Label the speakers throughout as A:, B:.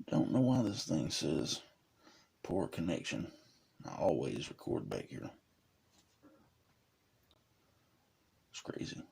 A: Don't know why this thing says poor connection. I always record back here. It's crazy.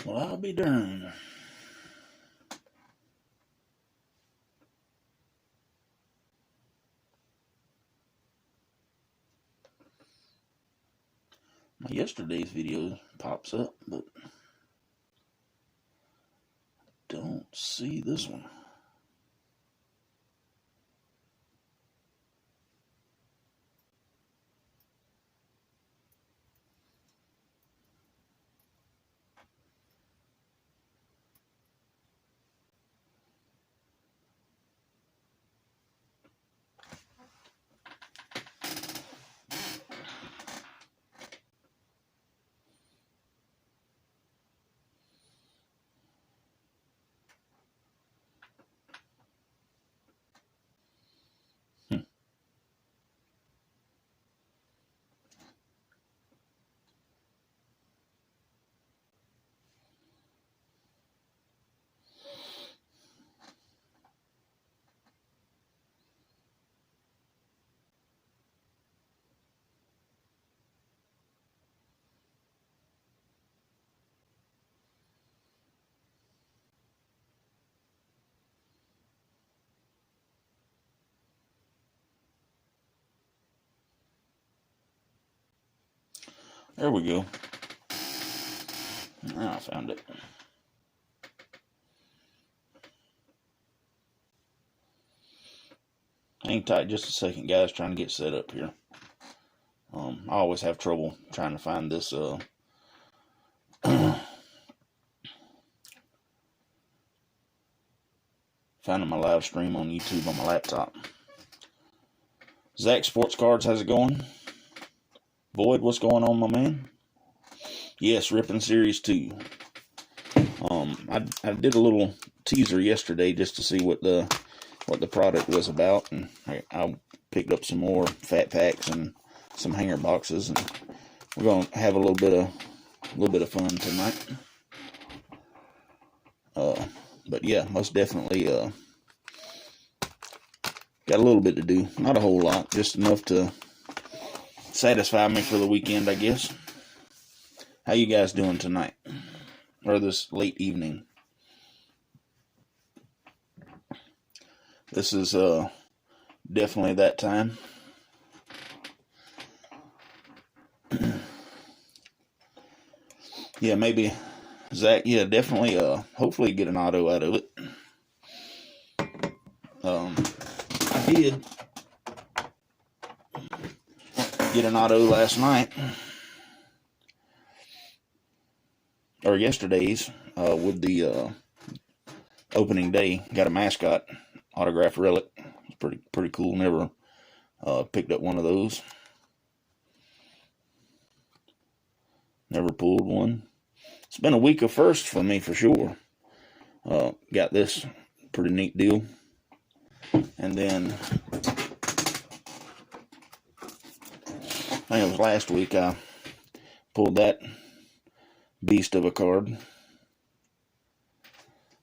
A: Well, I'll be darned. Yesterday's video pops up, but don't see this one. There we go. Now I found it. Hang tight just a second, guys. Trying to get set up here. I always have trouble trying to find this finding my live stream on YouTube on my laptop. Zach Sports Cards, how's it going? Void, what's going on, my man? Yes, ripping Series 2. I did a little teaser yesterday just to see what the product was about, and I picked up some more fat packs and some hanger boxes, and we're gonna have a little bit of fun tonight. But yeah, most definitely got a little bit to do. Not a whole lot, just enough to satisfy me for the weekend, I guess. How you guys doing tonight? Or this late evening? This is definitely that time. Yeah, maybe Zach, yeah, definitely hopefully get an auto out of it. I did get an auto last night, or yesterday's, with the opening day. Got a mascot autograph relic. It's pretty cool. Never picked up one of those. Never pulled one. It's been a week of firsts for me for sure. Got this pretty neat deal. And then I think it was last week I pulled that beast of a card.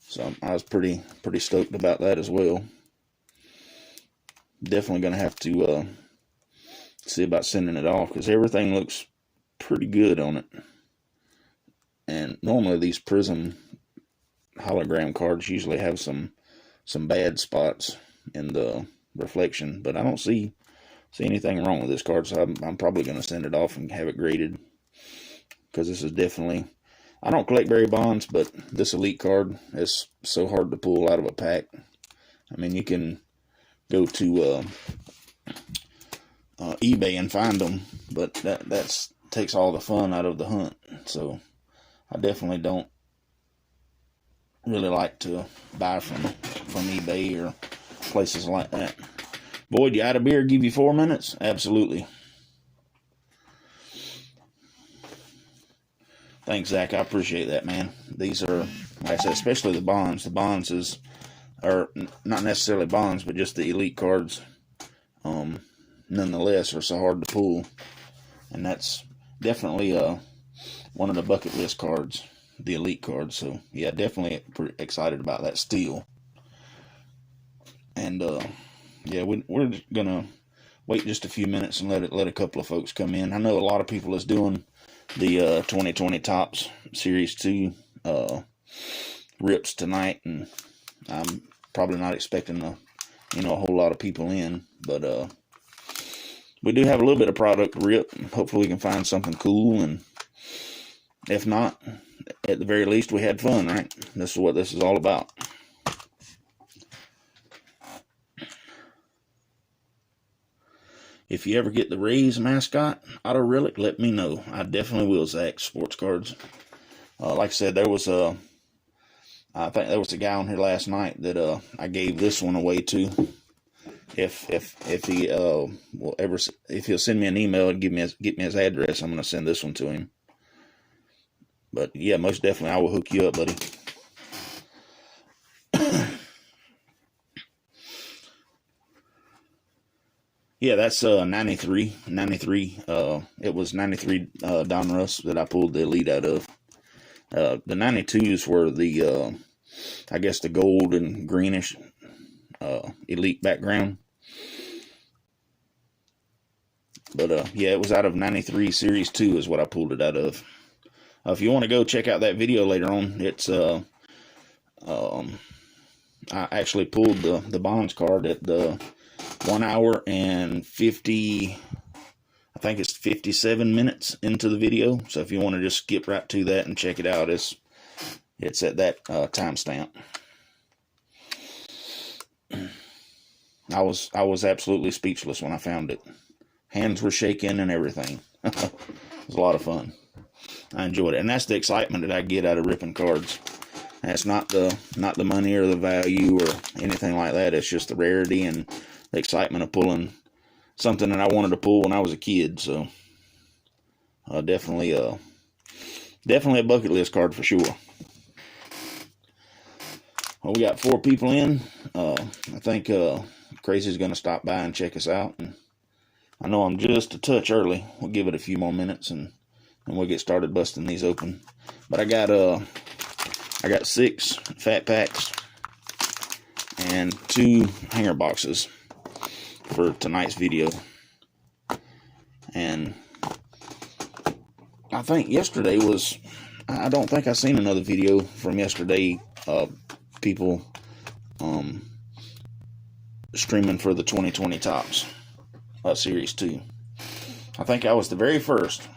A: So I was pretty stoked about that as well. Definitely going to have to see about sending it off, because everything looks pretty good on it. And normally these Prism hologram cards usually have some bad spots in the reflection, but I don't see anything wrong with this card, so I'm probably going to send it off and have it graded, because this is definitely, I don't collect Barry Bonds, but this Elite card is so hard to pull out of a pack. I mean, you can go to eBay and find them, but that takes all the fun out of the hunt. So I definitely don't really like to buy from eBay or places like that. Boyd, you out of beer? Give you 4 minutes? Absolutely. Thanks, Zach. I appreciate that, man. These are, like I said, especially the bonds. The bonds are not necessarily bonds, but just the elite cards. Nonetheless, are so hard to pull, and that's definitely one of the bucket list cards, the elite cards. So yeah, definitely pretty excited about that steal. And yeah, we're gonna wait just a few minutes and let a couple of folks come in. I know a lot of people is doing the 2020 Topps Series 2 rips tonight, and I'm probably not expecting a whole lot of people in, but we do have a little bit of product to rip. Hopefully we can find something cool, and if not, at the very least we had fun, right? This is what this is all about. If you ever get the Rays mascot auto relic, let me know. I definitely will, Zach. Sports cards. Like I said, I think there was a guy on here last night that I gave this one away to. If he if he'll send me an email and get me his address, I'm gonna send this one to him. But yeah, most definitely I will hook you up, buddy. Yeah, that's 93. It was 93 Don Russ that I pulled the elite out of. The 92s were the I guess the gold and greenish elite background. But yeah, it was out of 93 Series 2 is what I pulled it out of. If you want to go check out that video later on, it's I actually pulled the bonds card at the 1 hour and 50, I think it's 57 minutes into the video. So if you want to just skip right to that and check it out, it's at that timestamp. I was absolutely speechless when I found it. Hands were shaking and everything. It was a lot of fun. I enjoyed it, and that's the excitement that I get out of ripping cards. That's not the money or the value or anything like that. It's just the rarity and the excitement of pulling something that I wanted to pull when I was a kid. So definitely a bucket list card for sure. Well, we got 4 people in. I think Crazy's going to stop by and check us out. And I know I'm just a touch early. We'll give it a few more minutes and we'll get started busting these open. But I got 6 fat packs and 2 hanger boxes for tonight's video. And I think yesterday was, I don't think I seen another video from yesterday of people streaming for the 2020 Topps Series 2. I think I was the very first.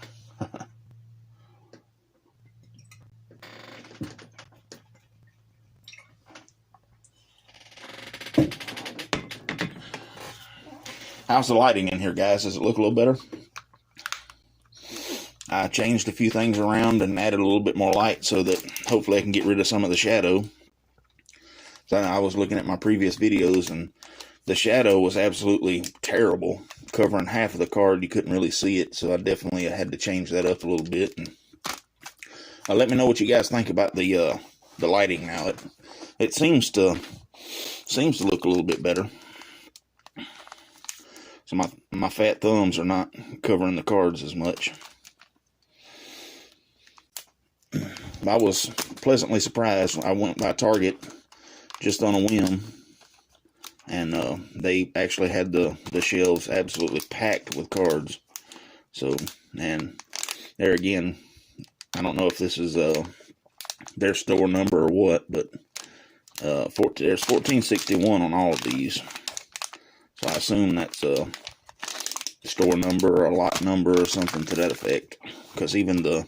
A: How's the lighting in here, guys? Does it look a little better? I changed a few things around and added a little bit more light so that hopefully I can get rid of some of the shadow. So I was looking at my previous videos and the shadow was absolutely terrible, covering half of the card. You couldn't really see it, so I definitely had to change that up a little bit. And let me know what you guys think about the lighting now. It seems to look a little bit better. So my fat thumbs are not covering the cards as much. I was pleasantly surprised. I went by Target just on a whim, and they actually had the shelves absolutely packed with cards. So, and there again, I don't know if this is their store number or what, but there's 1461 on all of these. So I assume that's a store number or a lot number or something to that effect. Because even the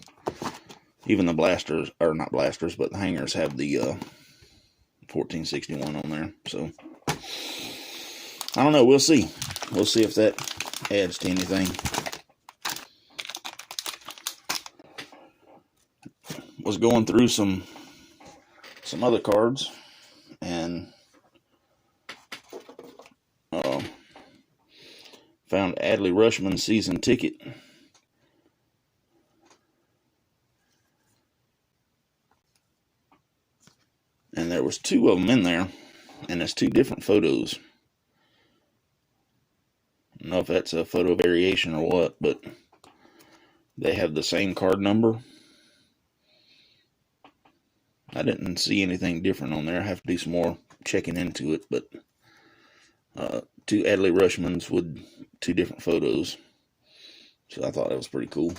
A: blasters, or not blasters, but the hangers have the 1461 on there. So I don't know. We'll see. We'll see if that adds to anything. Was going through some some other cards, and found Adley Rutschman's season ticket. And there was 2 of them in there, and it's 2 different photos. I don't know if that's a photo variation or what, but they have the same card number. I didn't see anything different on there. I have to do some more checking into it, but 2 Adley Rutschmans with 2 different photos. So I thought that was pretty cool.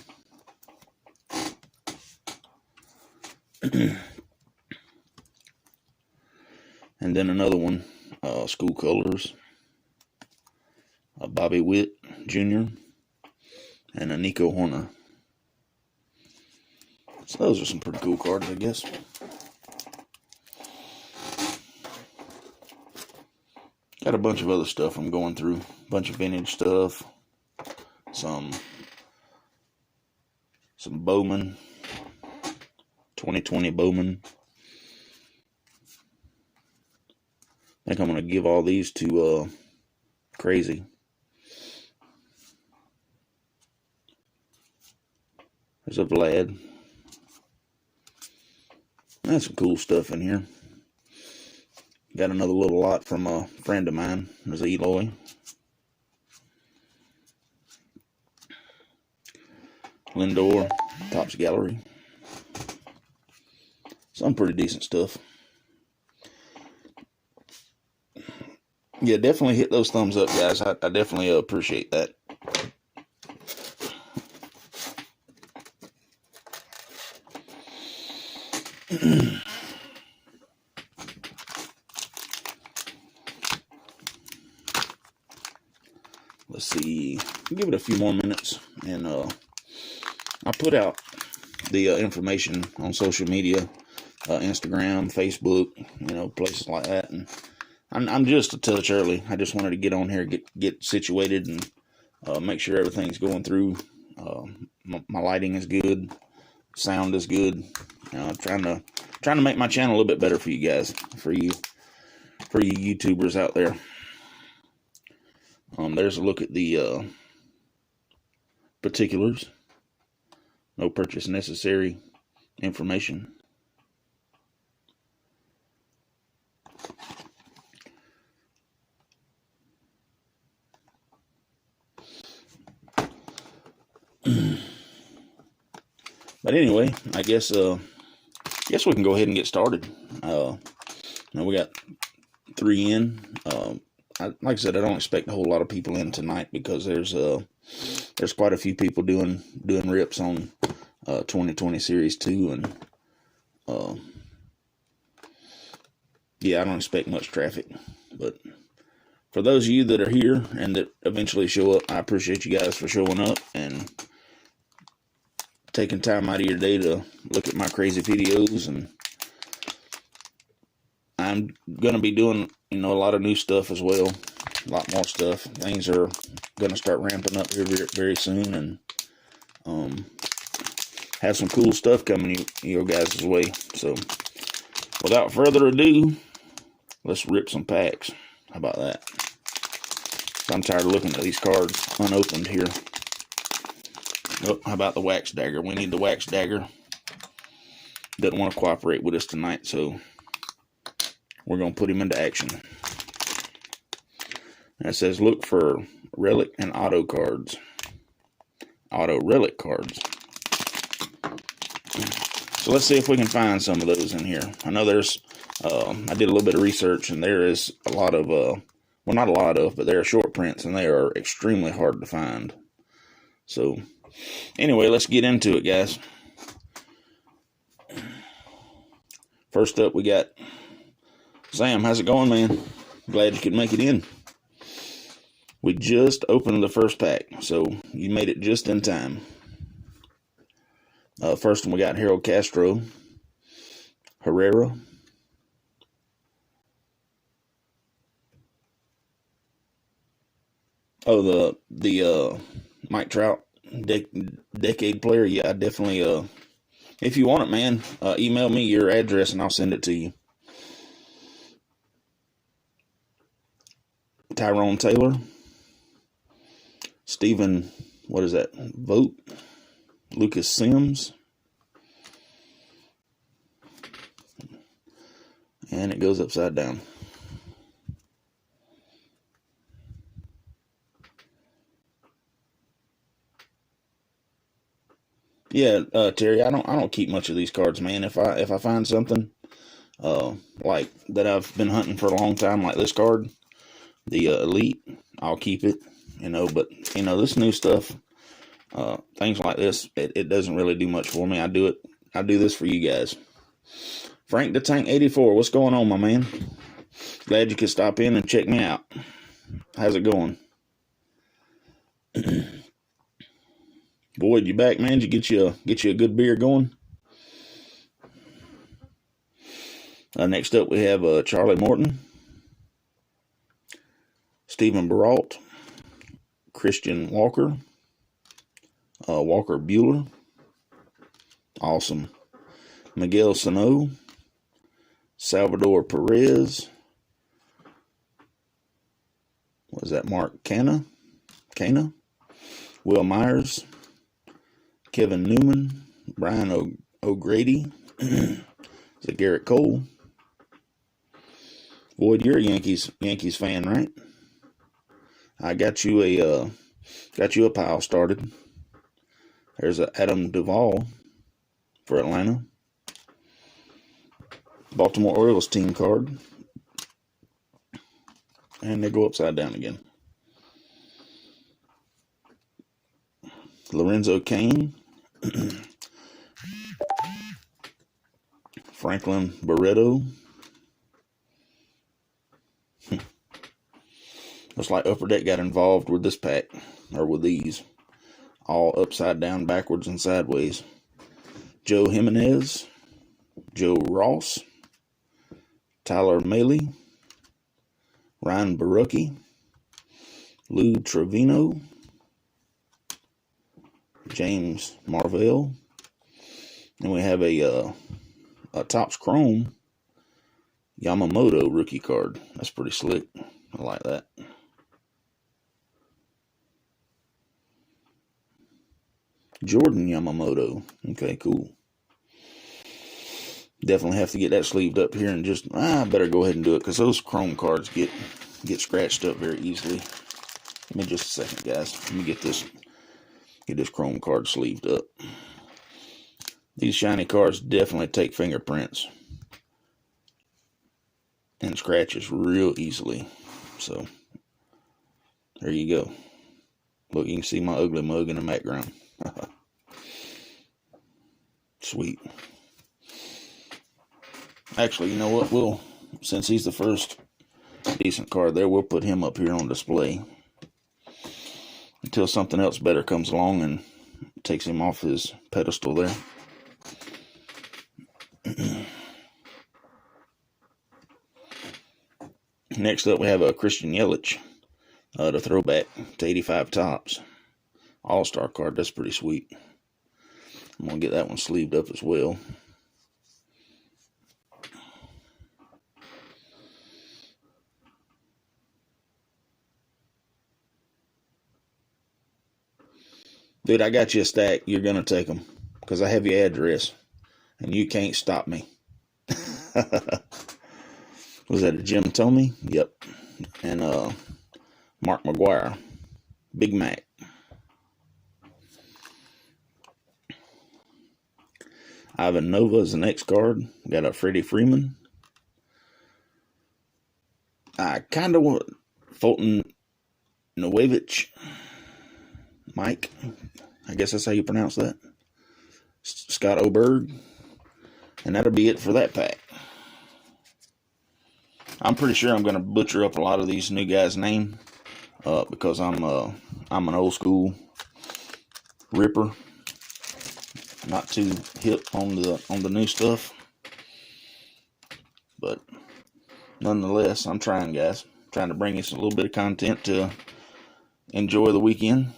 A: And then another one, school colors, Bobby Witt Jr. and a Nico Horner. So those are some pretty cool cards, I guess. Got a bunch of other stuff I'm going through. A bunch of vintage stuff. Some Bowman. 2020 Bowman. I think I'm going to give all these to Crazy. There's a Vlad. That's some cool stuff in here. Got another little lot from a friend of mine. There's Eloy. Lindor, Topps Gallery. Some pretty decent stuff. Yeah, definitely hit those thumbs up, guys. I definitely appreciate that. Let's see. Give it a few more minutes, and I'll put out the information on social media, Instagram, Facebook, places like that. And I'm just a touch early. I just wanted to get on here, get situated, and make sure everything's going through. My lighting is good, sound is good. Trying to make my channel a little bit better for you guys, for you YouTubers out there. There's a look at the particulars. No purchase necessary information. But anyway, I guess we can go ahead and get started. We got 3 in. Like I said, I don't expect a whole lot of people in tonight because there's quite a few people doing rips on 2020 Series 2, and yeah, I don't expect much traffic. But for those of you that are here and that eventually show up, I appreciate you guys for showing up and taking time out of your day to look at my crazy videos. And I'm gonna be doing a lot of new stuff as well, a lot more stuff. Things are gonna start ramping up here very soon, and have some cool stuff coming your guys' way. So without further ado, let's rip some packs. How about that? I'm tired of looking at these cards unopened here. Oh, how about the wax dagger? We need the wax dagger. Doesn't want to cooperate with us tonight, so we're going to put him into action. And it says, look for relic and auto cards. Auto relic cards. So let's see if we can find some of those in here. I know there's, I did a little bit of research, and there is a lot of, well, not a lot of, but there are short prints, and they are extremely hard to find. So anyway, let's get into it, guys. First up, we got Sam. How's it going, man? Glad you could make it in. We just opened the first pack, so you made it just in time. First one, we got Harold Castro, Guerrero, oh, the Mike Trout decade player. Yeah, definitely. If you want it, man, email me your address and I'll send it to you. Tyrone Taylor. Stephen, what is that? Vogt. Lucas Sims. And it goes upside down. Yeah, Terry, I don't keep much of these cards, man. If I find something like that I've been hunting for a long time, like this card, the Elite, I'll keep it, but this new stuff, things like this, it doesn't really do much for me. I do this for you guys. Frank the Tank 84, what's going on, my man? Glad you could stop in and check me out. How's it going? Boyd, you back, man? Did you get you a good beer going? Next up, we have Charlie Morton, Stephen Baralt, Christian Walker, Walker Bueller, awesome, Miguel Sano, Salvador Perez, what is that, Mark Cana, Will Myers, Kevin Newman, Brian O'Grady, is it Garrett Cole? Boyd, you're a Yankees fan, right? I got you a pile started. There's a Adam Duvall for Atlanta. Baltimore Orioles team card. And they go upside down again. Lorenzo Cain. Franklin Barreto. Looks like Upper Deck got involved with this pack, or with these. All upside down, backwards, and sideways. Joe Jimenez. Joe Ross. Tyler Mahle. Ryan Barucki. Lou Trevino. James Marvell. And we have a Topps Chrome Yamamoto rookie card. That's pretty slick. I like that. Jordan Yamamoto. Okay, cool. Definitely have to get that sleeved up here and just, I better go ahead and do it because those Chrome cards get scratched up very easily. Give me just a second, guys. Let me get this Chrome card sleeved up. These shiny cards definitely take fingerprints and scratches real easily. So, there you go. Look, you can see my ugly mug in the background. Sweet. Actually, you know what? Since he's the first decent card there, we'll put him up here on display until something else better comes along and takes him off his pedestal there. Next up, we have a Christian Yelich, the throwback to 85 Topps. All-Star card. That's pretty sweet. I'm going to get that one sleeved up as well. Dude, I got you a stack. You're going to take them because I have your address and you can't stop me. Was that a Jim Tomey? Yep. And Mark McGuire. Big Mac. Ivan Nova is the next card. We got a Freddie Freeman. I kind of want Fulton Nowevich. Mike. I guess that's how you pronounce that. Scott Oberg. And that'll be it for that pack. I'm pretty sure I'm going to butcher up a lot of these new guys' names because I'm an old school ripper. Not too hip on the new stuff, but nonetheless, I'm trying, guys. Trying to bring us a little bit of content to enjoy the weekend.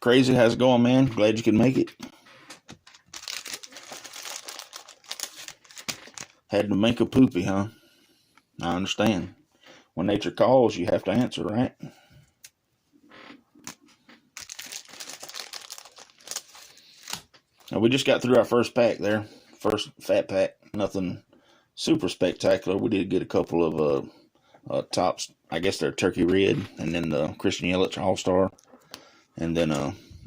A: Crazy, how's it going, man? Glad you could make it. Had to make a poopy, huh? I understand. when nature calls, you have to answer, right? Now, we just got through our first pack there. First fat pack. Nothing super spectacular. We did get a couple of tops. I guess they're turkey red. And then the Christian Yelich All-Star. And then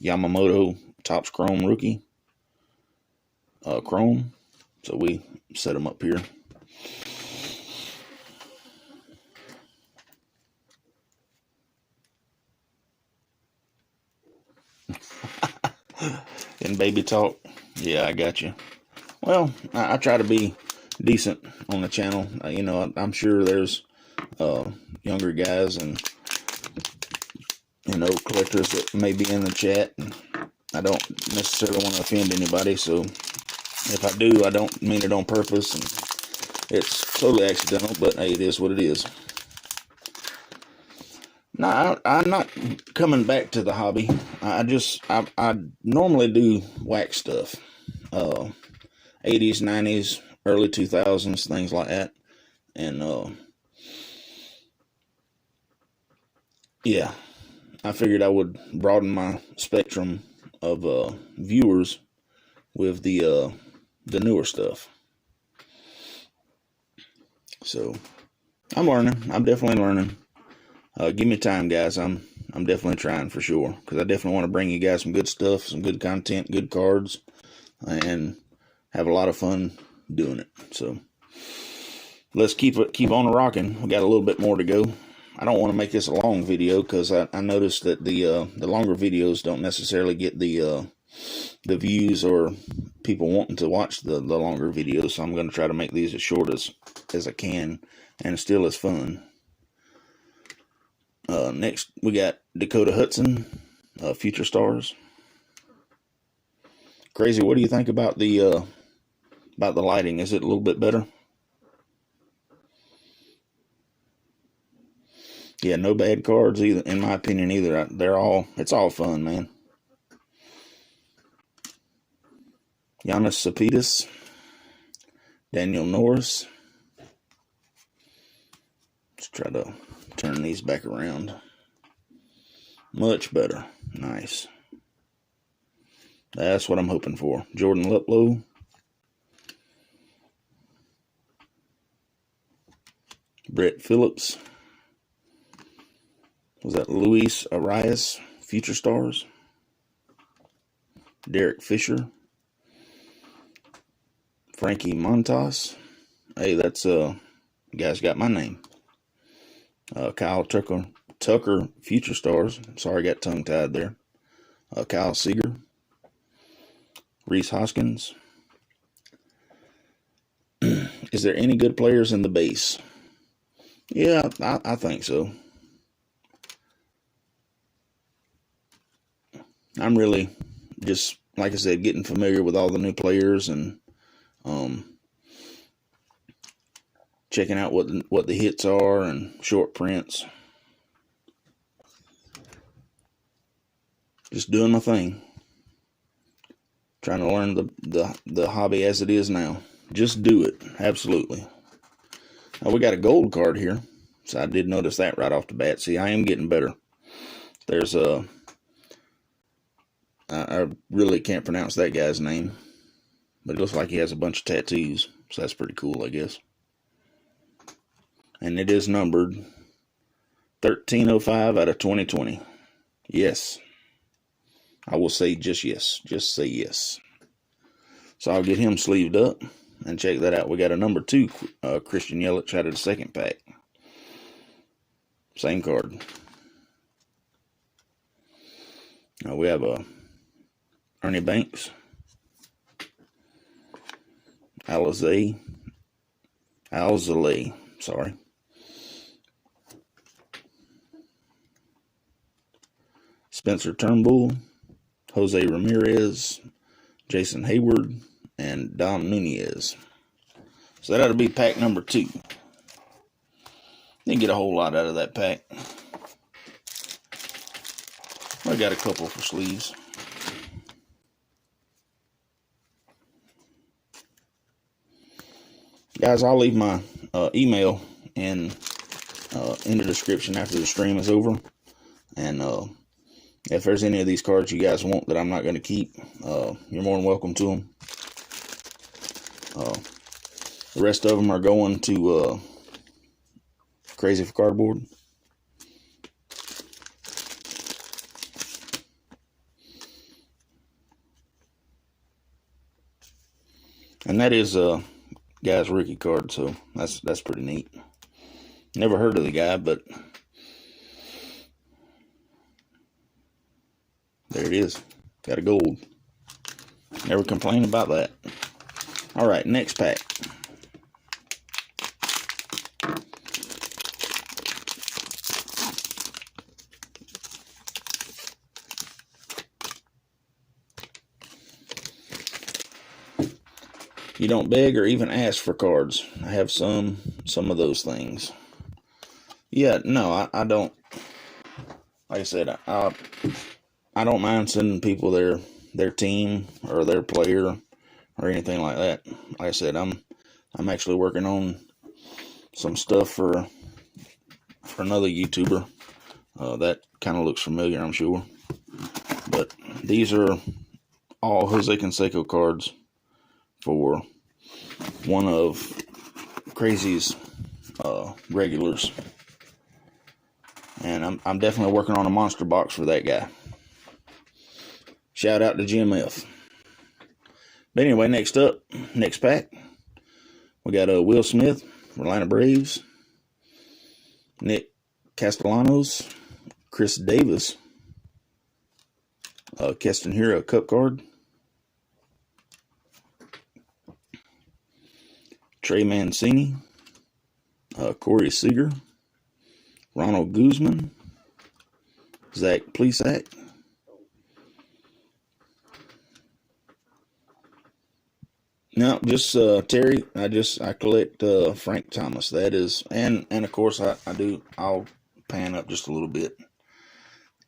A: Yamamoto Topps Chrome rookie. Chrome. So we set them up here. In baby talk. Yeah, I got you. Well, I try to be decent on the channel. You know, I'm sure there's younger guys and collectors that may be in the chat, and I don't necessarily want to offend anybody. So if I do, I don't mean it on purpose, and it's totally accidental. But hey, it is what it is. No, I'm not coming back to the hobby. I normally do wax stuff. 80s, 90s, early 2000s, things like that. And, yeah, I figured I would broaden my spectrum of viewers with the newer stuff. So, I'm learning. I'm definitely learning. Give me time, guys. I'm definitely trying for sure, because I definitely want to bring you guys some good stuff, some good content, good cards, and have a lot of fun doing it. So let's keep on rocking. We got a little bit more to go. I don't want to make this a long video, because I noticed that the longer videos don't necessarily get the views or people wanting to watch the longer videos. So I'm going to try to make these as short as I can, and still as fun. Next, we got Dakota Hudson, Future Stars. Crazy, what do you think about the lighting? Is it a little bit better? Yeah, no bad cards either, in my opinion either. It's all fun, man. Giannis Cepedas, Daniel Norris. Let's try to turn these back around. Much better. Nice. That's what I'm hoping for. Jordan Luplow. Brett Phillips. Was that Luis Arias? Future Stars. Derek Fisher. Frankie Montas. Hey, that's you guys got my name. Kyle Tucker, Future Stars. Sorry, I got tongue-tied there. Kyle Seager. Reese Hoskins. Is there any good players in the base? Yeah, I think so. I'm really just, like I said, getting familiar with all the new players and checking out what the hits are and short prints. Just doing my thing. Trying to learn the hobby as it is now. Just do it. Absolutely. Now we got a gold card here. So I did notice that right off the bat. See, I am getting better. There's I really can't pronounce that guy's name, but it looks like he has a bunch of tattoos. So that's pretty cool, I guess. And it is numbered 1305 out of 2020. Yes. I will say just yes. Just say yes. So I'll get him sleeved up and check that out. We got a number 2 Christian Yelich out of the second pack. Same card. Now we have a Ernie Banks. Alzolay. Sorry. Spencer Turnbull, Jose Ramirez, Jason Hayward, and Dom Nunez. So that ought to be pack number 2. Didn't get a whole lot out of that pack. I got a couple for sleeves. Guys, I'll leave my email in in the description after the stream is over. And if there's any of these cards you guys want that I'm not going to keep, you're more than welcome to them. The rest of them are going to Crazy for Cardboard. And that is guy's rookie card, so that's pretty neat. Never heard of the guy, but there it is. Got a gold. Never complain about that. All right, next pack. You don't beg or even ask for cards. I have some of those things. Yeah, no, I don't. Like I said, I don't mind sending people their team or their player or anything like that. Like I said, I'm actually working on some stuff for another YouTuber. That kind of looks familiar, I'm sure. But these are all Jose Canseco cards for one of Crazy's regulars. And I'm definitely working on a monster box for that guy. Shout out to Jim F. But anyway, next pack, we got Will Smith, Atlanta Braves, Nick Castellanos, Chris Davis, Keston Hiura Cup card, Trey Mancini, Corey Seager, Ronald Guzman, Zach Plesac, no, just Terry. I collect Frank Thomas. That is, and of course I'll pan up just a little bit.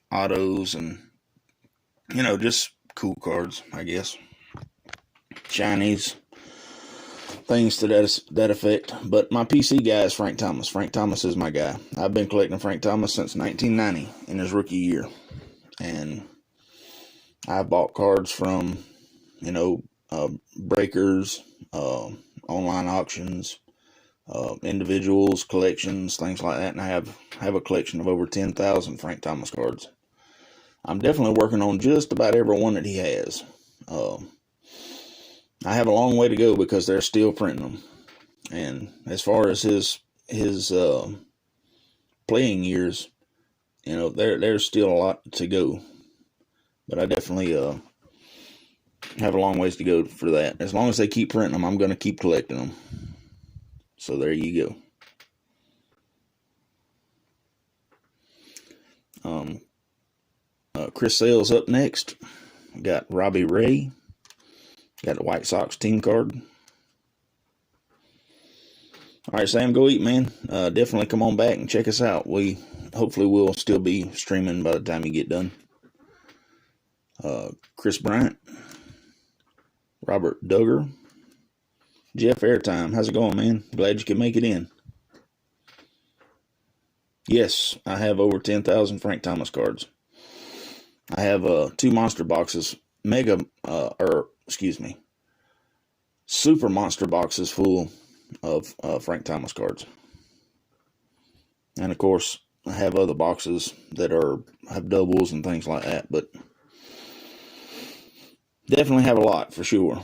A: Autos and just cool cards, I guess. Shinies, things to that effect. But my PC guy is Frank Thomas. Frank Thomas is my guy. I've been collecting Frank Thomas since 1990 in his rookie year, and I've bought cards from breakers, online auctions, individuals, collections, things like that, and I have a collection of over 10,000 Frank Thomas cards. I'm definitely working on just about every one that he has. I have a long way to go because they're still printing them, and as far as his playing years, there's still a lot to go, but I definitely have a long ways to go for that. As long as they keep printing them, I'm going to keep collecting them. So there you go. Chris Sale's up next. Got Robbie Ray. Got the White Sox team card. All right, Sam, go eat, man. Definitely come on back and check us out. Hopefully we'll still be streaming by the time you get done. Chris Bryant. Robert Duggar. Jeff Airtime. How's it going, man? Glad you could make it in. Yes, I have over 10,000 Frank Thomas cards. I have 2 monster boxes, super monster boxes full of Frank Thomas cards. And of course, I have other boxes that have doubles and things like that, but definitely have a lot for sure.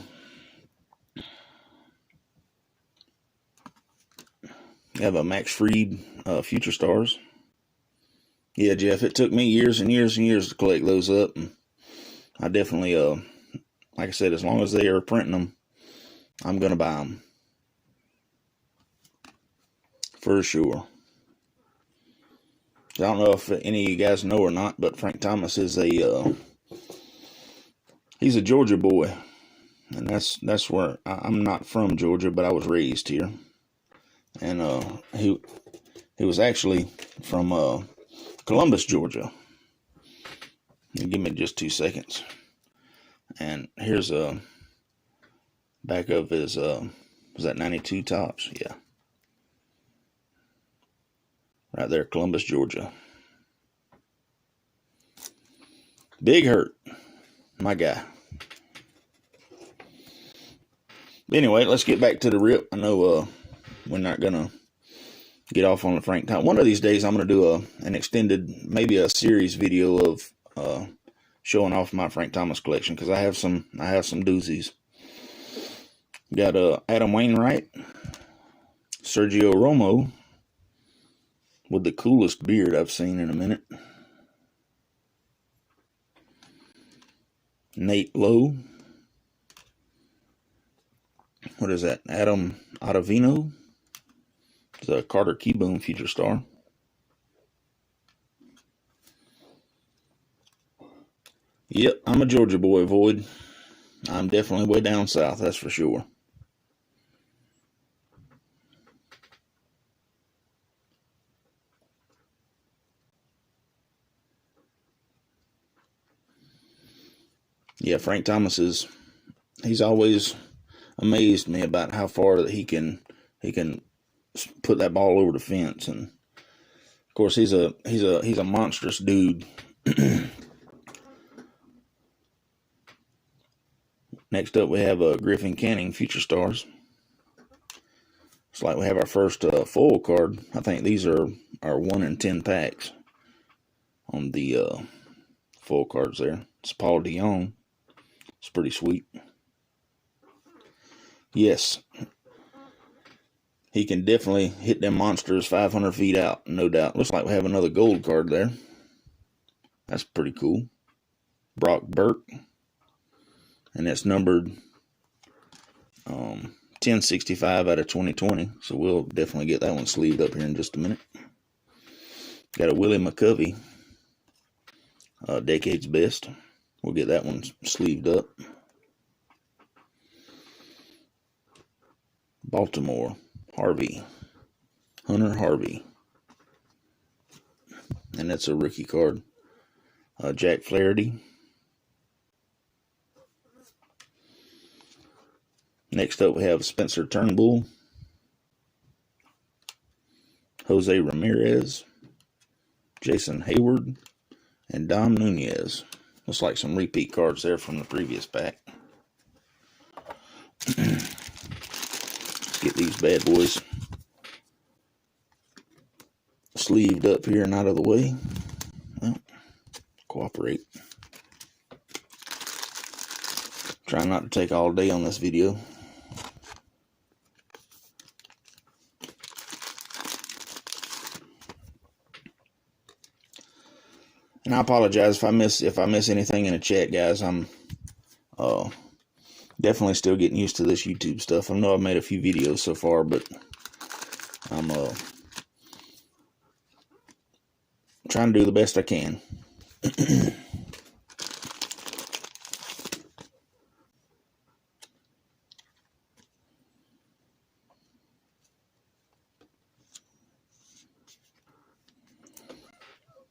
A: I have a Max Fried Future Stars. Yeah, Jeff, it took me years and years and years to collect those up. And I definitely, like I said, as long as they are printing them, I'm going to buy them. For sure. I don't know if any of you guys know or not, but Frank Thomas is he's a Georgia boy. And that's where, I'm not from Georgia, but I was raised here. And he was actually from Columbus, Georgia. Give me just 2 seconds. And here's a back of his, was that 92 tops? Yeah. right there, Columbus, Georgia. Big Hurt, my guy. Anyway, let's get back to the rip. I know we're not going to get off on the Frank Thomas. One of these days, I'm going to do an extended, maybe a series video of showing off my Frank Thomas collection, because I have some doozies. Got Adam Wainwright, Sergio Romo, with the coolest beard I've seen in a minute. Nate Lowe. What is that? Adam Ottavino. It's a Carter Keyboom future star. Yep, I'm a Georgia boy, Void. I'm definitely way down south, that's for sure. Yeah, Frank Thomas he's always amazed me about how far that he can put that ball over the fence. And of course he's a monstrous dude. Next up we have Griffin Canning future stars. It's like we have our first full card. I think these are our 1 in 10 packs on the full cards there. It's Paul DeYoung. It's pretty sweet. Yes, he can definitely hit them monsters 500 feet out, no doubt. Looks like we have another gold card there. That's pretty cool. Brock Burke. And that's numbered 1065 out of 2020. So we'll definitely get that one sleeved up here in just a minute. Got a Willie McCovey. Decade's Best. We'll get that one sleeved up. Baltimore. Harvey. Hunter Harvey. And that's a rookie card. Jack Flaherty. Next up we have Spencer Turnbull. Jose Ramirez. Jason Hayward. And Dom Nunez. Looks like some repeat cards there from the previous pack. Let's get these bad boys sleeved up here and out of the way. Well, cooperate. Try not to take all day on this video. And I apologize if I miss anything in the chat, guys. I'm definitely still getting used to this YouTube stuff. I know I've made a few videos so far, but I'm trying to do the best I can.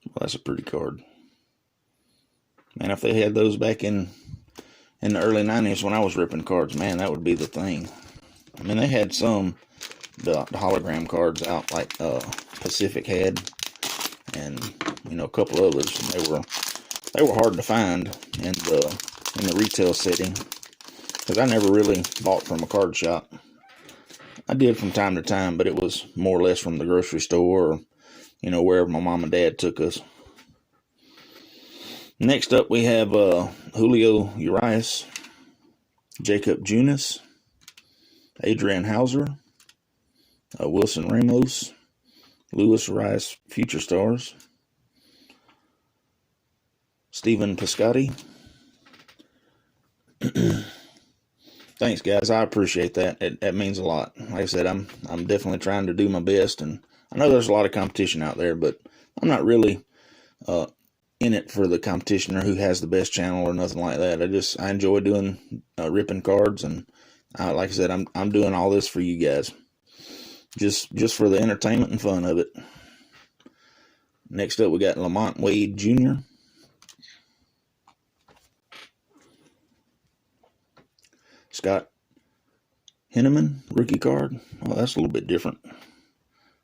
A: Well, that's a pretty card. Man, if they had those back in the early 90s when I was ripping cards, man, that would be the thing. I mean, they had the hologram cards out, like Pacific had, and a couple others. They were hard to find in the retail setting, because I never really bought from a card shop. I did from time to time, but it was more or less from the grocery store, or wherever my mom and dad took us. Next up, we have Julio Rice, Jacob Junis, Adrian Hauser, Wilson Ramos, Lewis Rice Future Stars, Stephen Piscotty. Thanks, guys. I appreciate that. That means a lot. Like I said, I'm definitely trying to do my best, and I know there's a lot of competition out there, but I'm not really in it for the competition or who has the best channel or nothing like that. I enjoy doing ripping cards, and like I said, I'm doing all this for you guys, just for the entertainment and fun of it. Next up, we got Lamont Wade Jr. Scott Henneman, rookie card. Well, that's a little bit different.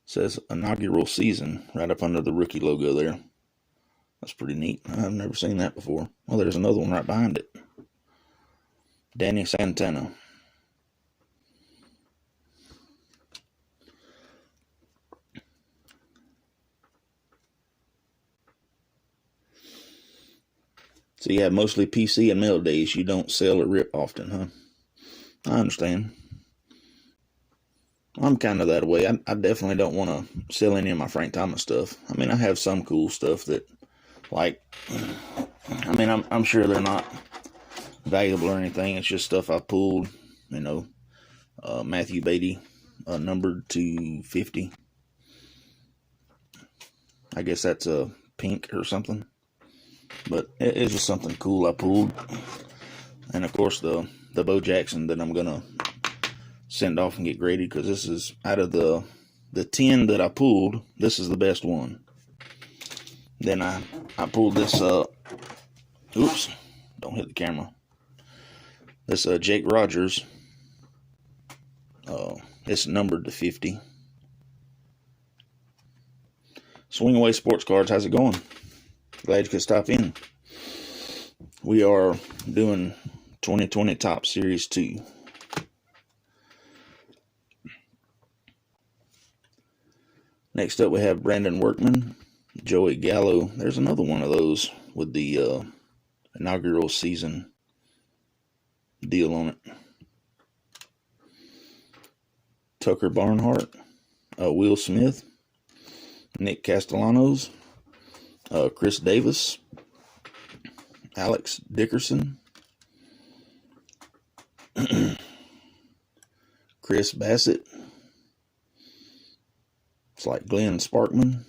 A: Says inaugural season right up under the rookie logo there. That's pretty neat. I've never seen that before. Well, there's another one right behind it. Danny Santana. So yeah, mostly PC and mail days. You don't sell or rip often, huh? I understand. I'm kind of that way. I definitely don't want to sell any of my Frank Thomas stuff. I mean, I have some cool stuff that, like, I mean, I'm sure they're not valuable or anything. It's just stuff I pulled, you know. Matthew Beatty, numbered to 50. I guess that's a pink or something. But it's just something cool I pulled. And of course the Bo Jackson that I'm going to send off and get graded, because this is, out of the 10 that I pulled, this is the best one. Then I pulled this, oops, don't hit the camera. This Jake Rogers, it's numbered to 50. Swing Away Sports Cards, how's it going? Glad you could stop in. We are doing 2020 Top Series 2. Next up we have Brandon Workman, Joey Gallo. There's another one of those with the inaugural season deal on it. Tucker Barnhart, Will Smith, Nick Castellanos, Chris Davis, Alex Dickerson, Chris Bassett. It's like Glenn Sparkman.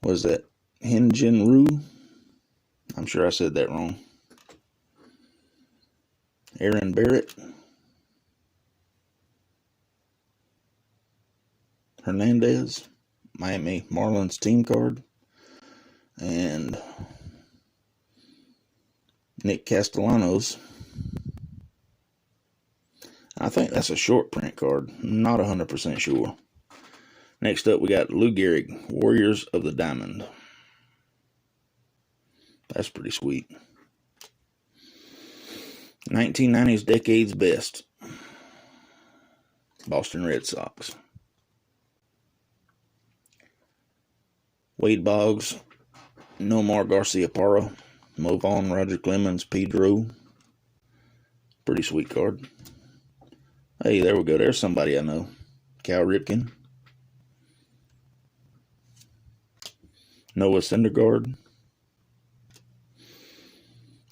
A: What is that? Hyunjin Ryu? I'm sure I said that wrong. Aaron Barrett. Hernandez. Miami Marlins team card. And Nick Castellanos. I think that's a short print card. Not 100% sure. Next up, we got Lou Gehrig, Warriors of the Diamond. That's pretty sweet. 1990s Decade's Best. Boston Red Sox. Wade Boggs, Nomar Garciaparra, Mo Vaughn, Roger Clemens, Pedro. Pretty sweet card. Hey, there we go. There's somebody I know. Cal Ripken. Noah Syndergaard.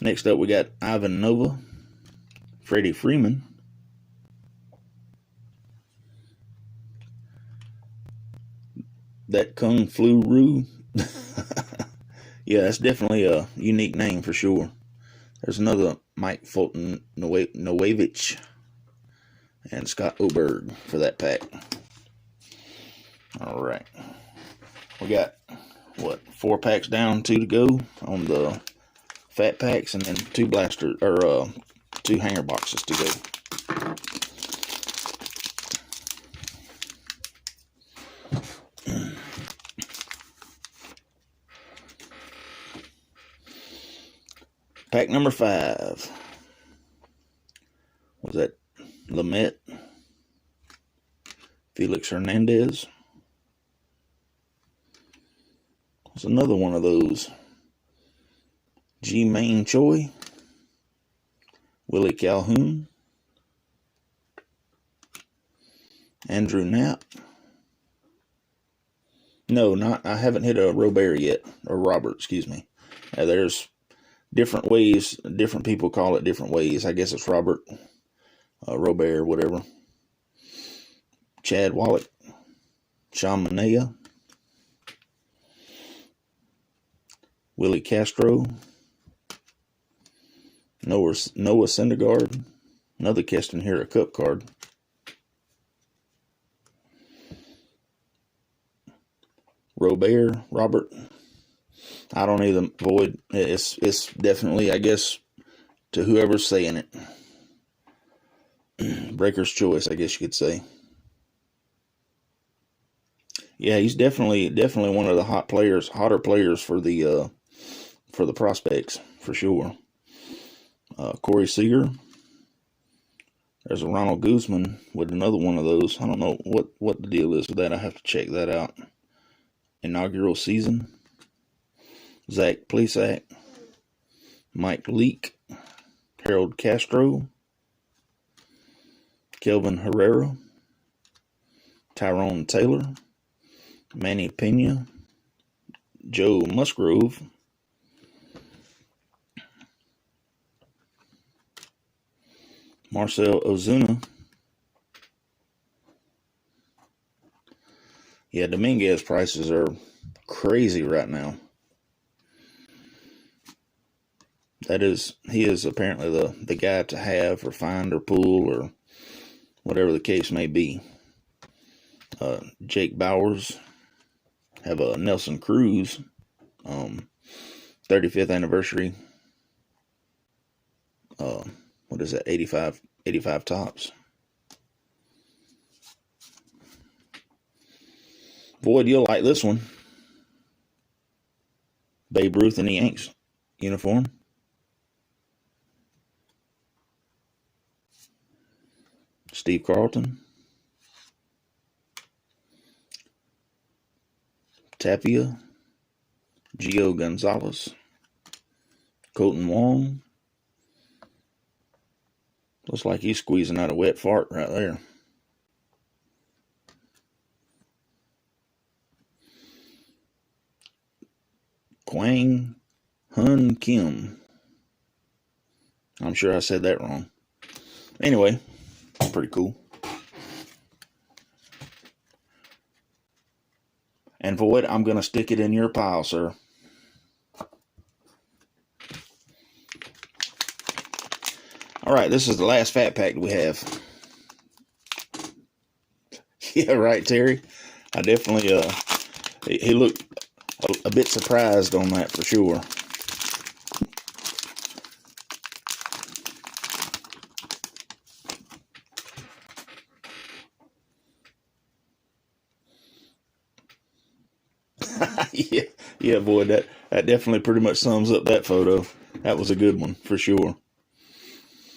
A: Next up, we got Ivan Nova. Freddie Freeman. That Kung Flu Roo. Yeah, that's definitely a unique name for sure. There's another Mike Fulton Nowavich and Scott Oberg for that pack. All right. We got, 4 packs down, 2 to go on the fat packs, and then 2 blaster, or 2 hanger boxes to go. Pack number 5. Was that Lamet? Felix Hernandez. There's another one of those. Ji-Man Choi. Willie Calhoun. Andrew Knapp. No, I haven't hit a Robert yet. Or Robert, excuse me. There's different ways, different people call it different ways. I guess it's Robert, Robert, whatever. Chad Wallach, Sean Manaea, Willie Castro, Noah Syndergaard, another Keston here, a cup card. Robert. I don't even void. It's definitely, I guess, to whoever's saying it. Breaker's choice, I guess you could say. Yeah, he's definitely one of the hotter players for the prospects for sure. Corey Seager. There's a Ronald Guzman with another one of those. I don't know what the deal is with that. I have to check that out. Inaugural season. Zach Plesac. Mike Leake. Harold Castro. Kelvin Herrera. Tyrone Taylor. Manny Pena. Joe Musgrove. Marcel Ozuna. Yeah, Dominguez prices are crazy right now. He is apparently the guy to have or find or pull or whatever the case may be. Jake Bowers. Have a Nelson Cruz. 35th anniversary. What is that? 85 tops. Void, you'll like this one. Babe Ruth in the Yanks uniform. Steve Carlton. Tapia. Gio Gonzalez. Colton Wong. Looks like he's squeezing out a wet fart right there. Kwang Hun Kim. I'm sure I said that wrong. Anyway, pretty cool. And Void, I'm going to stick it in your pile, sir. All right, this is the last fat pack we have. Yeah, right, Terry. I definitely, he looked a bit surprised on that for sure. yeah, boy, that definitely pretty much sums up that photo. That was a good one for sure.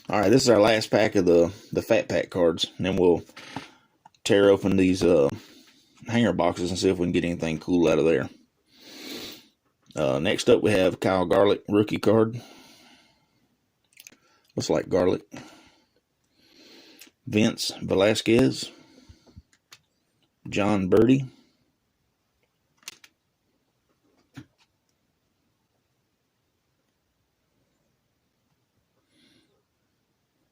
A: All right, this is our last pack of the fat pack cards, and then we'll tear open these hanger boxes and see if we can get anything cool out of there. Next up, we have Kyle Garlick rookie card. Looks like garlic. Vince Velasquez. John Birdie.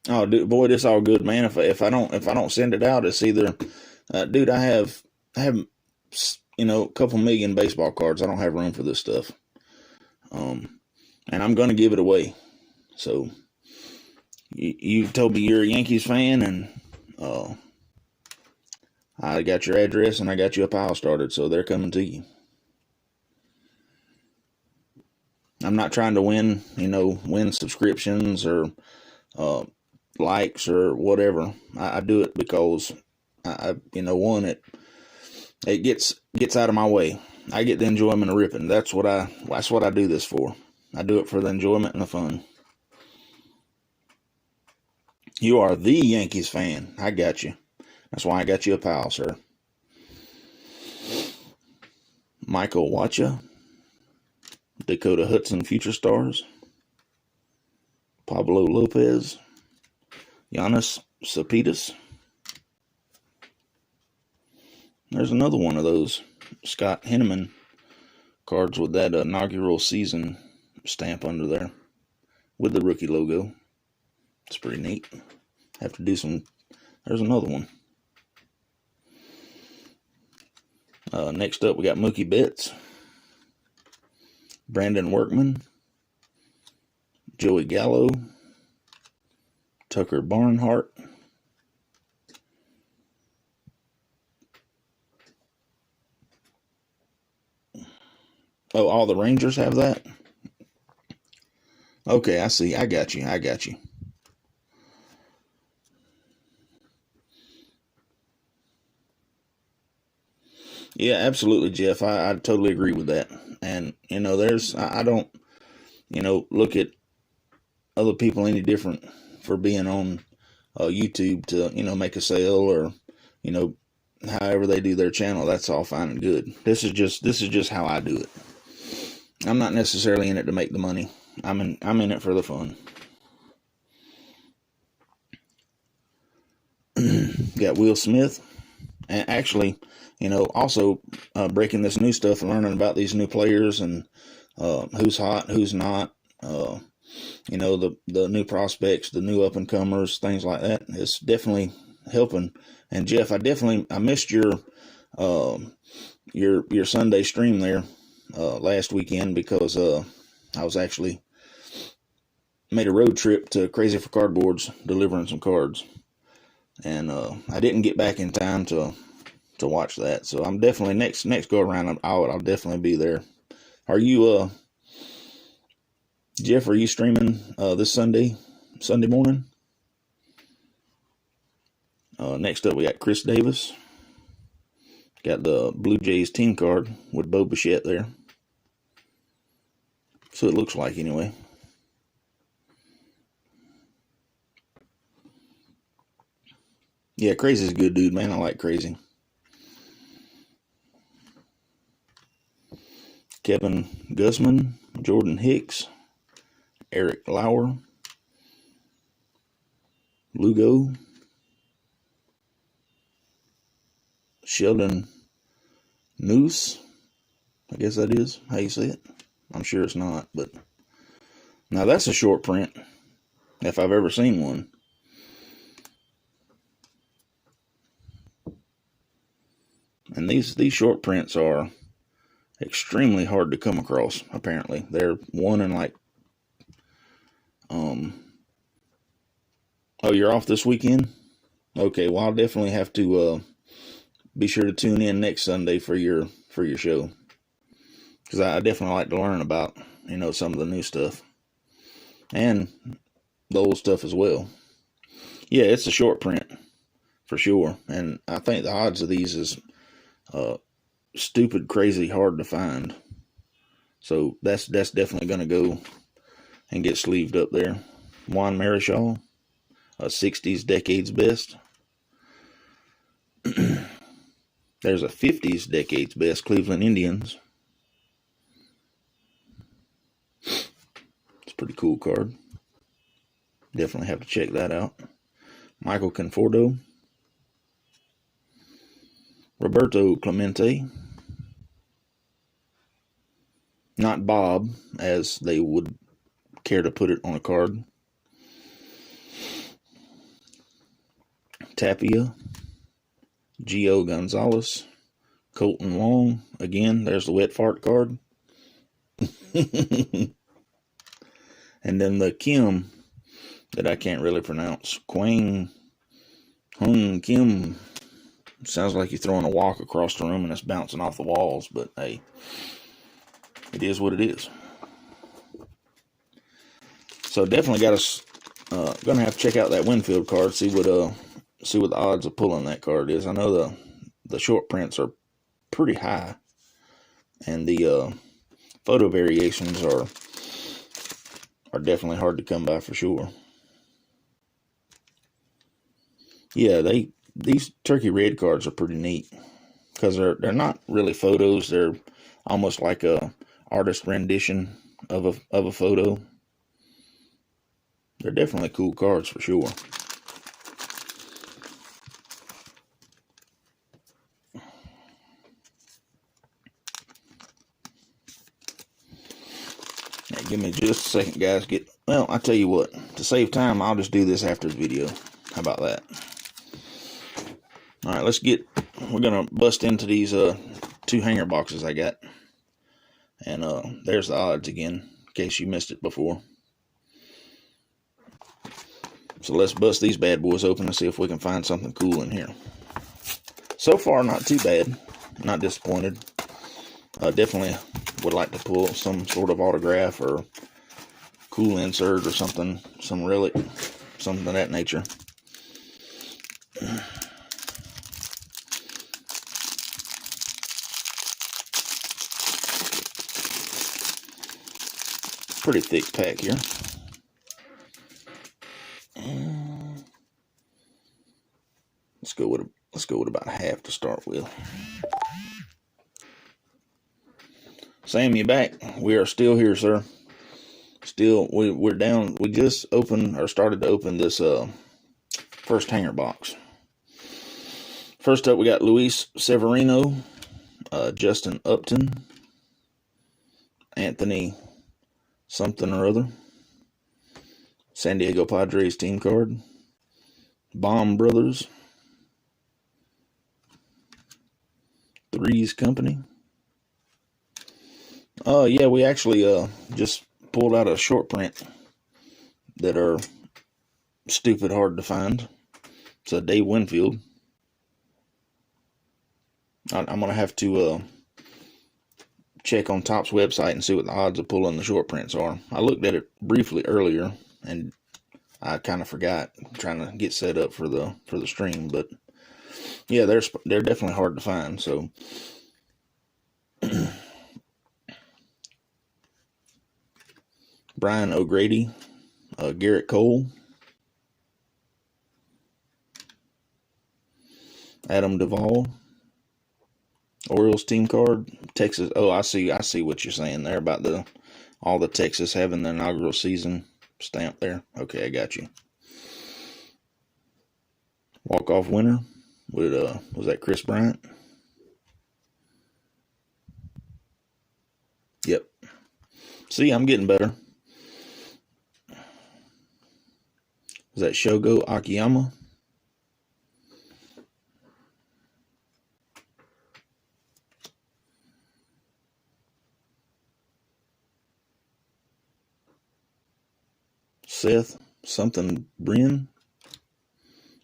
A: Oh, dude, boy, this all good, man. If I don't send it out, it's either, dude, I have a couple million baseball cards. I don't have room for this stuff, and I'm gonna give it away. So you told me you're a Yankees fan, and I got your address and I got you a pile started, so they're coming to you. I'm not trying to win subscriptions or likes or whatever. I do it because it gets out of my way. I get the enjoyment of ripping. That's what I do this for. I do it for the enjoyment and the fun. You are the Yankees fan. I got you. That's why I got you a pal, sir. Michael Wacha. Dakota Hudson Future Stars. Pablo Lopez. Giannis Cepedas. There's another one of those Scott Henneman cards with that inaugural season stamp under there with the rookie logo. It's pretty neat. Have to do some. There's another one. Next up, we got Mookie Betts, Brandon Workman, Joey Gallo, Tucker Barnhart, oh, all the Rangers have that? Okay, I see. I got you. Yeah, absolutely, Jeff. I totally agree with that. And, I don't, look at other people any different for being on YouTube to, make a sale or, you know, however they do their channel. That's all fine and good. This is just how I do it. I'm not necessarily in it to make the money. I'm in it for the fun. Got Will Smith, and actually, also breaking this new stuff and learning about these new players and who's hot, who's not. The new prospects, the new up and comers, things like that. It's definitely helping. And Jeff, I missed your Sunday stream there last weekend because I was actually made a road trip to Crazy for Cardboards delivering some cards, and I didn't get back in time to watch that. So I'm definitely next go around. I'll definitely be there. Are you Jeff? Are you streaming this Sunday morning? Next up, we got Chris Davis. Got the Blue Jays team card with Bo Bichette there. So it looks like, anyway. Yeah, Crazy's a good dude, man. I like Crazy. Kevin Gussman, Jordan Hicks, Eric Lauer, Lugo, Sheldon Noose. I guess that is how you say it. I'm sure it's not, but now that's a short print, if I've ever seen one. And these short prints are extremely hard to come across, apparently. They're one in like, oh, you're off this weekend? Okay, well, I'll definitely have to be sure to tune in next Sunday for your show, because I definitely like to learn about, some of the new stuff and the old stuff as well. Yeah, it's a short print for sure, and I think the odds of these is stupid, crazy hard to find. So that's definitely going to go and get sleeved up there. Juan Marichal, a 60s decades best. There's a 50s decades best, Cleveland Indians. It's a pretty cool card. Definitely have to check that out. Michael Conforto, Roberto Clemente, not Bob, as they would care to put it on a card. Tapia, Gio Gonzalez, Colton Wong. Again, there's the wet fart card. And then the Kim that I can't really pronounce. Kwang Hung Kim. Sounds like you're throwing a walk across the room and it's bouncing off the walls, but hey, it is what it is. So definitely got us gonna have to check out that Winfield card, see what the odds of pulling that card is. I know the short prints are pretty high, and the photo variations are definitely hard to come by for sure. Yeah, these turkey red cards are pretty neat because they're not really photos. They're almost like a artist rendition of a photo. They're definitely cool cards for sure. Now, give me just a second, guys. Well, I tell you what, to save time, I'll just do this after the video. How about that? All right, we're going to bust into these two hanger boxes I got. And there's the odds again, in case you missed it before. So let's bust these bad boys open and see if we can find something cool in here. So far, not too bad. Not disappointed. Definitely would like to pull some sort of autograph or cool insert or something, some relic, something of that nature. Pretty thick pack here. And let's go with about half to start with. Sam, you back? We are still here, sir. Still, we're down. We just started to open this first hanger box. First up, we got Luis Severino, Justin Upton, Anthony something or other, San Diego Padres team card, Baum Brothers, Threes Company. Yeah, we actually just pulled out a short print that are stupid hard to find. It's a Dave Winfield. I'm going to have to check on Topps website and see what the odds of pulling the short prints are. I looked at it briefly earlier, and I kind of forgot, trying to get set up for the stream. But yeah, they're definitely hard to find. So Brian O'Grady, Garrett Cole, Adam Duvall, Orioles team card, Texas. Oh, I see what you're saying there about all the Texas having the inaugural season stamp there. Okay, I got you. Walk-off winner with was that Chris Bryant? Yep. See, I'm getting better. Was that Shogo Akiyama? Seth something Bryn,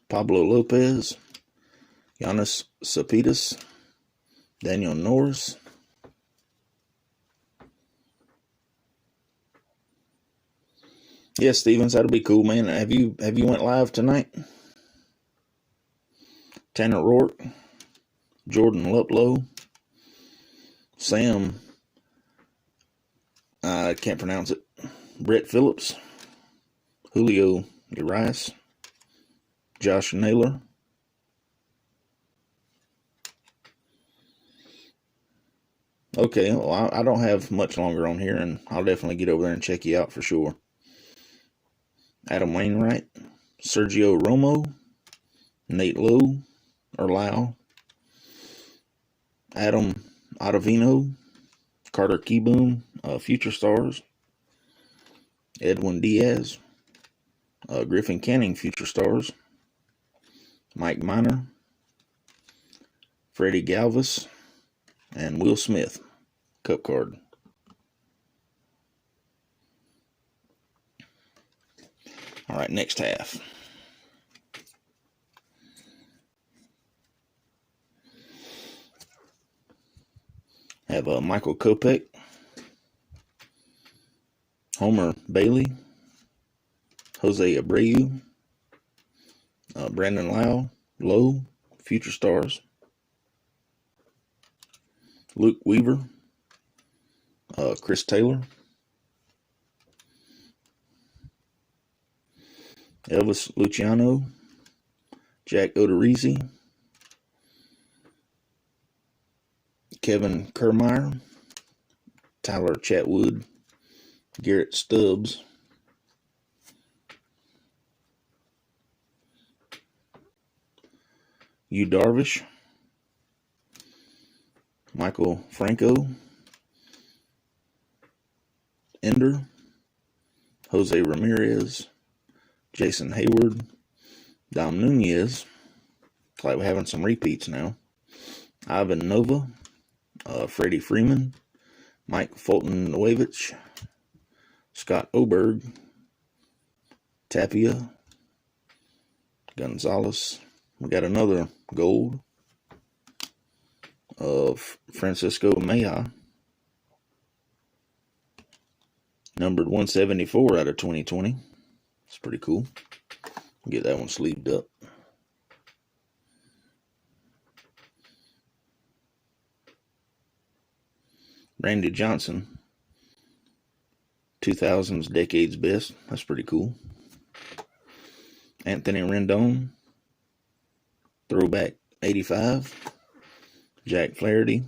A: Pablo Lopez, Giannis Cepitas, Daniel Norris, yeah, Stevens, that'll be cool, man. Have you went live tonight? Tanner Rourke, Jordan Luplow, Sam, I can't pronounce it, Brett Phillips, Julio Rice, Josh Naylor, okay, well, I don't have much longer on here, and I'll definitely get over there and check you out for sure. Adam Wainwright, Sergio Romo, Nate Lowe, Adam Ottavino, Carter Keyboom, Future Stars, Edwin Diaz, Griffin Canning, Future Stars, Mike Minor, Freddie Galvis, and Will Smith, Cup card. All right, next half. Have Michael Kopech, Homer Bailey, Jose Abreu, Brandon Lowe, Future Stars, Luke Weaver, Chris Taylor, Elvis Luciano, Jack Odorizzi, Kevin Kiermaier, Tyler Chatwood, Garrett Stubbs, Yu Darvish, Michael Franco, Ender, Jose Ramirez, Jason Hayward, Dom Nunez. It's like we're having some repeats now. Ivan Nova, Freddie Freeman, Mike Fulton-Nuevich, Scott Oberg, Tapia, Gonzalez. We got another gold of Francisco Mejia, numbered 174 out of 2020. It's pretty cool. Get that one sleeved up. Randy Johnson, 2000s Decade's Best. That's pretty cool. Anthony Rendon, Throwback 85. Jack Flaherty.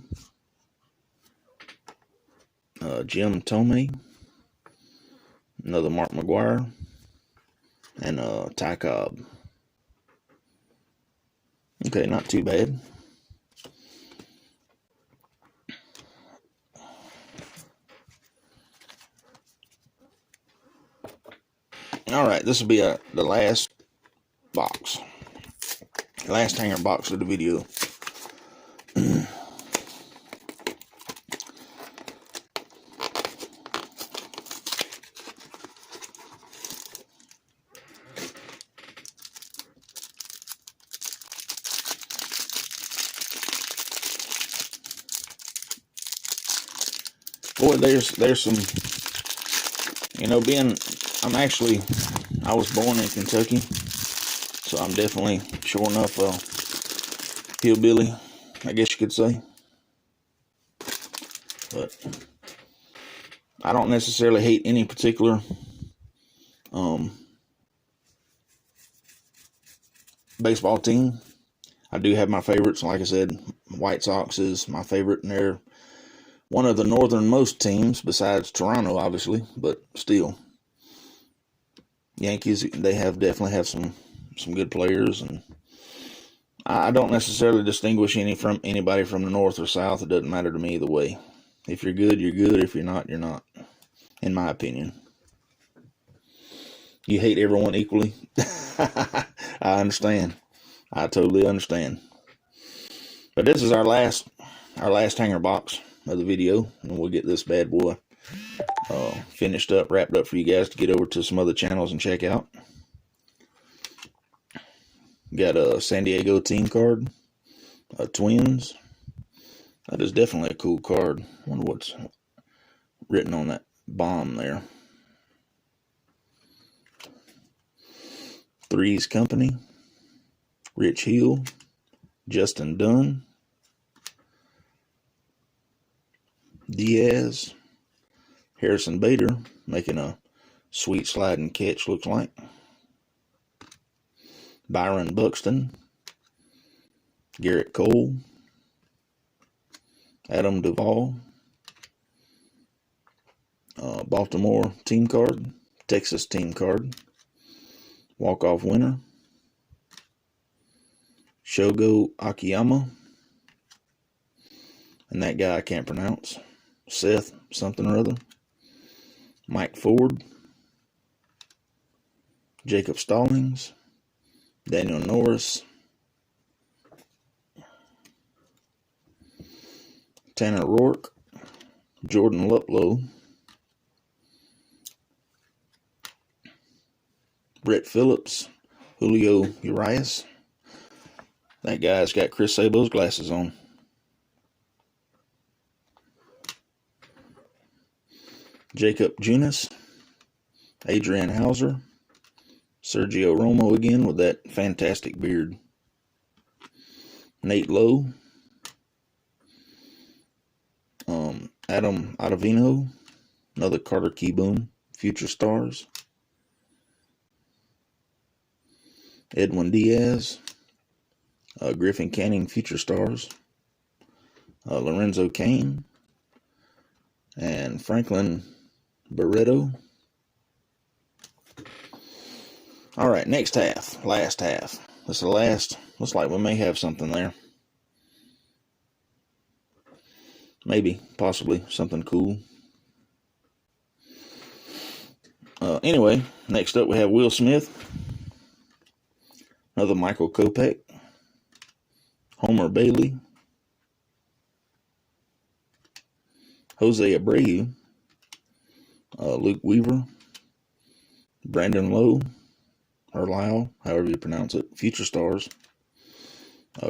A: Jim Thome. Another Mark McGwire. And Ty Cobb. Okay, not too bad. Alright, this will be the last box. Last hanger box of the video. Boy, there's some, I was born in Kentucky, so I'm definitely, sure enough, hillbilly, I guess you could say. But I don't necessarily hate any particular baseball team. I do have my favorites. Like I said, White Sox is my favorite, and they're one of the northernmost teams besides Toronto, obviously, but still. Yankees, they definitely have some good players, and I don't necessarily distinguish anybody from the north or south. It doesn't matter to me either way. If you're good, you're good. If you're not, you're not, in my opinion. You hate everyone equally. I understand. I totally understand. But this is our last hanger box of the video, and we'll get this bad boy finished up, wrapped up for you guys to get over to some other channels and check out. Got a San Diego team card, Twins. That is definitely a cool card. I wonder what's written on that bomb there. Three's Company, Rich Hill, Justin Dunn, Diaz, Harrison Bader making a sweet sliding catch, looks like. Byron Buxton, Garrett Cole, Adam Duvall, Baltimore team card, Texas team card, walk-off winner, Shogo Akiyama, and that guy I can't pronounce, Seth something or other, Mike Ford, Jacob Stallings, Daniel Norris, Tanner Rourke, Jordan Luplow, Brett Phillips, Julio Rice. That guy's got Chris Sabo's glasses on. Jacob Junis, Adrian Hauser, Sergio Romo again with that fantastic beard. Nate Lowe, Adam Ottavino, another Carter Keyboom, Future Stars. Edwin Diaz, Griffin Canning, Future Stars. Lorenzo Cain, and Franklin Barreto. Alright, next half, last half. This is the last. Looks like we may have something there. Maybe, possibly, something cool. Anyway, next up we have Will Smith. Another Michael Kopech. Homer Bailey. Jose Abreu. Luke Weaver. Brandon Lowe. Or Lyle, however you pronounce it. Future Stars.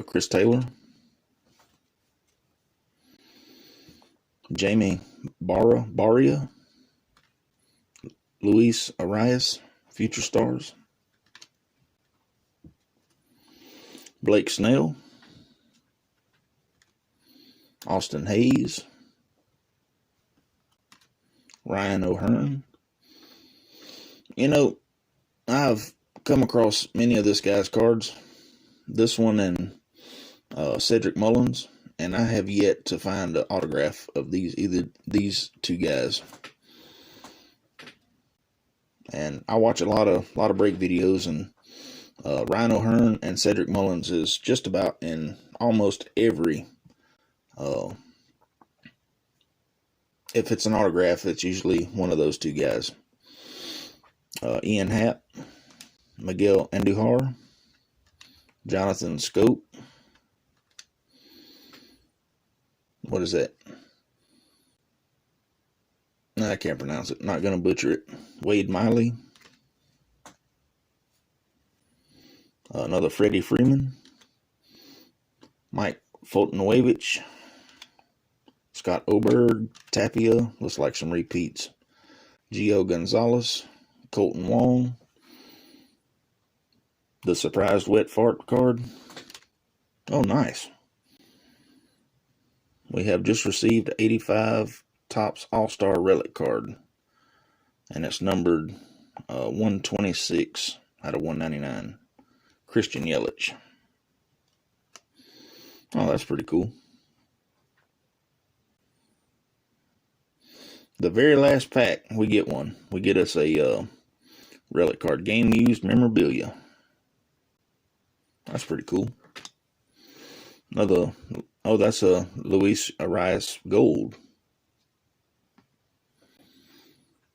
A: Chris Taylor. Jamie Barria. Luis Arias. Future Stars. Blake Snell. Austin Hayes. Ryan O'Hearn. You know, I've come across many of this guy's cards. This one and Cedric Mullins, and I have yet to find an autograph of either these two guys. And I watch a lot of break videos, and Ryan O'Hearn and Cedric Mullins is just about in almost every. If it's an autograph, it's usually one of those two guys. Ian Happ, Miguel Andujar, Jonathan Scope. What is that? I can't pronounce it. Not going to butcher it. Wade Miley. Another Freddie Freeman. Mike Fultonowicz. Scott Oberg. Tapia. Looks like some repeats. Gio Gonzalez. Colton Wong. The surprised wet fart card. Oh, nice. We have just received 85 Topps All-Star Relic card. And it's numbered 126 out of 199. Christian Yelich. Oh, that's pretty cool. The very last pack, we get one. We get us a relic card. Game used memorabilia. That's pretty cool. Another, oh, that's a Luis Arias Gold.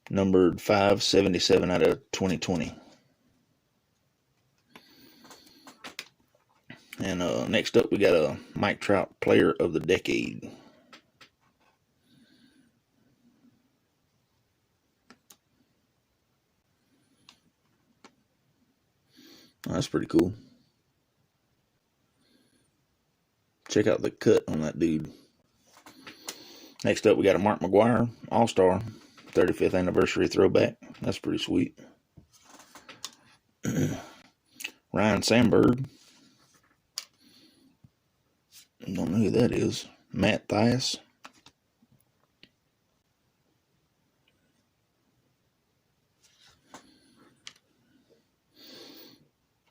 A: Numbered 577 out of 2020. And next up, we got a Mike Trout Player of the Decade. Oh, that's pretty cool. Check out the cut on that dude. Next up, we got a Mark McGwire All-Star 35th Anniversary Throwback. That's pretty sweet. Ryan Sandberg. Don't know who that is. Matt Thias.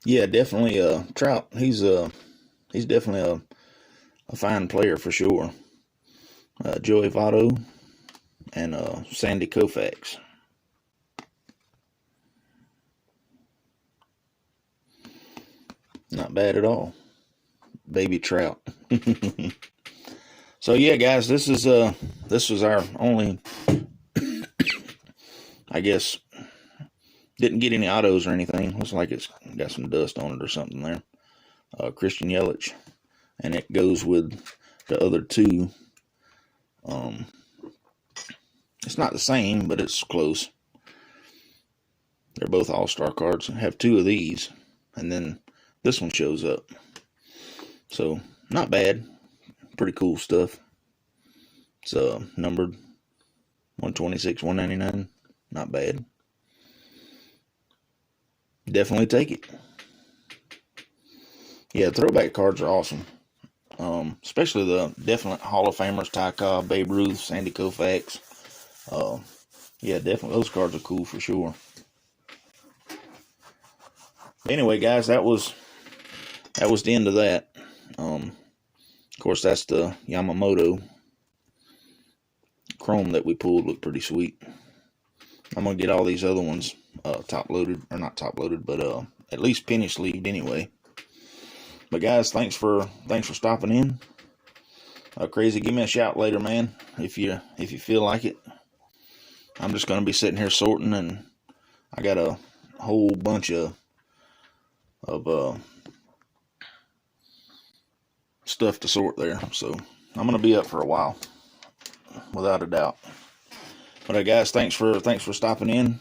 A: Yeah, definitely Trout. He's definitely a fine player for sure. Joey Votto and Sandy Koufax. Not bad at all. Baby Trout. So yeah, guys, this was our only, I guess, didn't get any autos or anything. Looks like it's got some dust on it or something there. Christian Yelich, and it goes with the other two. It's not the same, but it's close. They're both all-star cards. I have two of these, and then this one shows up. So, not bad. Pretty cool stuff. It's numbered 126, 199. Not bad. Definitely take it. Yeah, throwback cards are awesome. Especially the definite Hall of Famers, Ty Cobb, Babe Ruth, Sandy Koufax. Yeah, definitely those cards are cool for sure. Anyway, guys, that was the end of that. Of course, that's the Yamamoto chrome that we pulled. Looked pretty sweet. I'm gonna get all these other ones top loaded, or not top loaded, but at least penny sleeved anyway. But guys, thanks for stopping in. Crazy, give me a shout later, man, if you feel like it. I'm just gonna be sitting here sorting, and I got a whole bunch of stuff to sort there, so I'm gonna be up for a while, without a doubt. But guys, thanks for stopping in.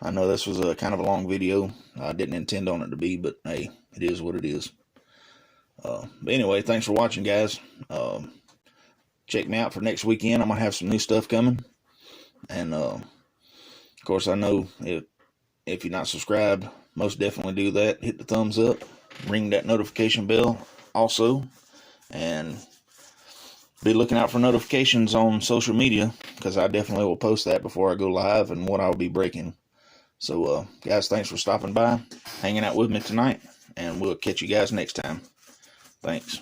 A: I know this was a kind of a long video. I didn't intend on it to be, but hey, it is what it is. But anyway, thanks for watching, guys. Check me out for next weekend. I'm gonna have some new stuff coming, and of course, I know if you're not subscribed, most definitely do that. Hit the thumbs up, ring that notification bell also, and be looking out for notifications on social media, because I definitely will post that before I go live and what I'll be breaking. So, guys, thanks for stopping by, hanging out with me tonight, and we'll catch you guys next time. Thanks.